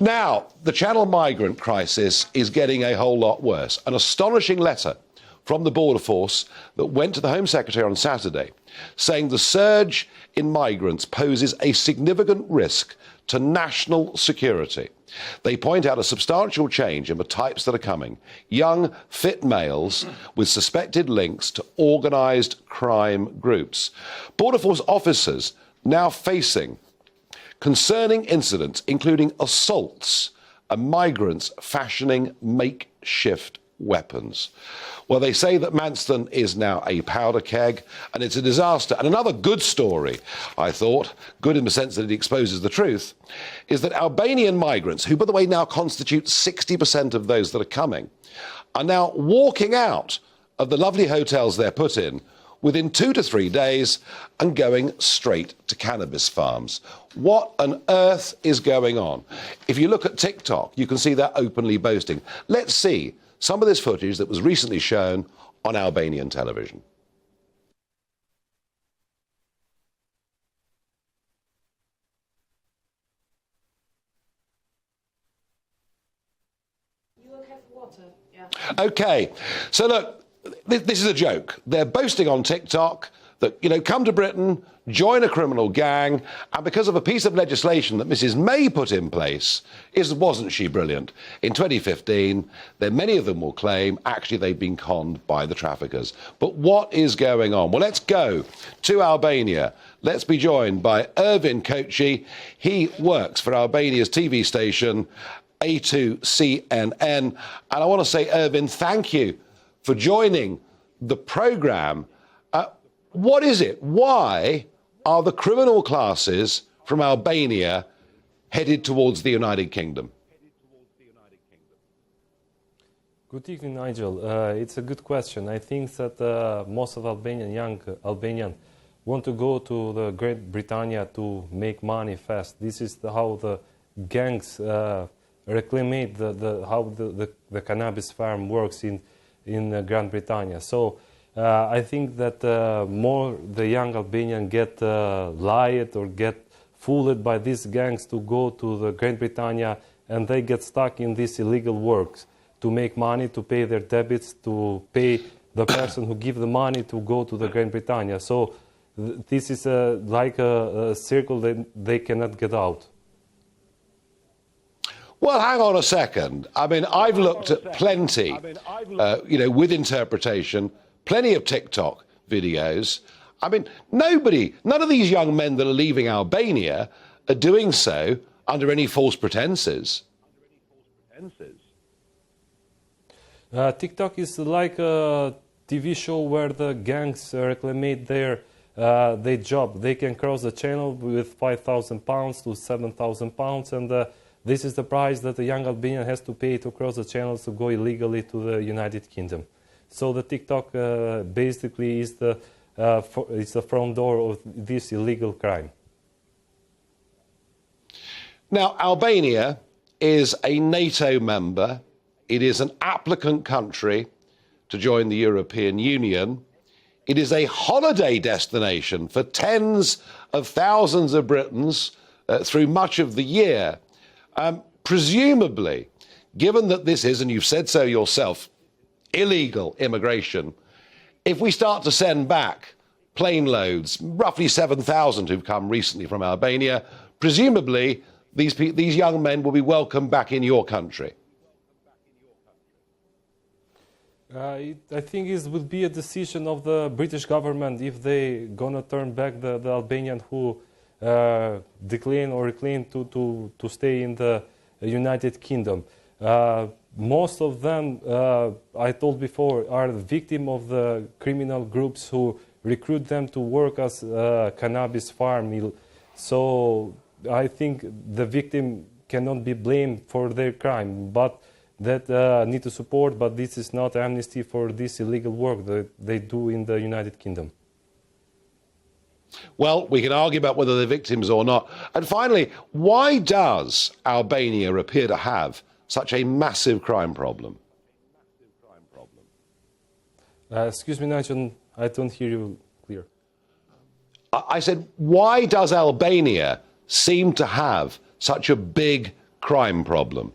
Now, the Channel migrant crisis is getting a whole lot worse. An astonishing letter from the Border Force that went to the Home Secretary on Saturday saying the surge in migrants poses a significant risk to national security. They point out a substantial change in the types that are coming. Young, fit males with suspected links to organised crime groups. Border Force officers now facing concerning incidents, including assaults and migrants fashioning makeshift weapons. Well, they say that Manston is now a powder keg, and it's a disaster. And another good story, I thought, good in the sense that it exposes the truth, is that Albanian migrants, who, by the way, now constitute 60% of those that are coming, are now walking out of the lovely hotels they're put in within 2 to 3 days and going straight to cannabis farms. What on earth is going on? If you look at TikTok, you can see they're openly boasting. Let's see some of this footage that was recently shown on Albanian television. You will have water, yeah. Okay, so look, this is a joke. They're boasting on TikTok that, you know, come to Britain, join a criminal gang, and because of a piece of legislation that Mrs May put in place, wasn't she brilliant? In 2015, then many of them will claim actually they've been conned by the traffickers. But what is going on? Well, let's go to Albania. Let's be joined by Ervin Koçi. He works for Albania's TV station, A2CNN. And I want to say, Ervin, thank you for joining the programme. What is it? Why are the criminal classes from Albania headed towards the United Kingdom? Good evening, Nigel. It's a good question. I think that most of young Albanians want to go to the Great Britannia to make money fast. This is how the gangs reclaim how the cannabis farm works in Great Britannia. So I think that more the young Albanians get lied or get fooled by these gangs to go to the Great Britannia, and they get stuck in these illegal works to make money, to pay their debits, to pay the person who give the money to go to the Great Britannia. So this is like a circle that they cannot get out. Well, hang on a second. I mean, I've looked at plenty, with interpretation, plenty of TikTok videos. I mean, none of these young men that are leaving Albania are doing so under any false pretenses. TikTok is like a TV show where the gangs reclaim their job. They can cross the channel with £5,000 to £7,000, and this is the price that the young Albanian has to pay to cross the channels to go illegally to the United Kingdom. So the TikTok basically is it's the front door of this illegal crime. Now, Albania is a NATO member. It is an applicant country to join the European Union. It is a holiday destination for tens of thousands of Britons through much of the year. Presumably, given that this is, and you've said so yourself, illegal immigration, if we start to send back plane loads, roughly 7,000 who've come recently from Albania, presumably these young men will be welcomed back in your country. I think it would be a decision of the British government if they gonna turn back the Albanian who decline or reclaim to stay in the United Kingdom. Most of them, I told before, are the victim of the criminal groups who recruit them to work as cannabis farm. So I think the victim cannot be blamed for their crime, but that need to support. But this is not amnesty for this illegal work that they do in the United Kingdom. Well, we can argue about whether they're victims or not. And finally, why does Albania appear to have such a massive crime problem? Excuse me, Nigel, I don't hear you clear. I said, why does Albania seem to have such a big crime problem?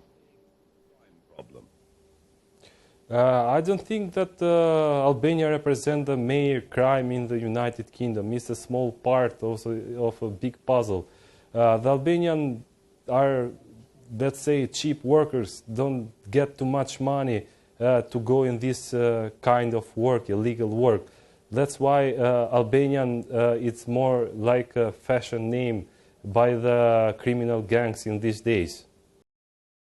I don't think that Albania represents the major crime in the United Kingdom. It's a small part also of a big puzzle. The Albanians are, let's say, cheap workers, don't get too much money to go in this kind of work, illegal work. That's why Albanian, it's more like a fashion name by the criminal gangs in these days.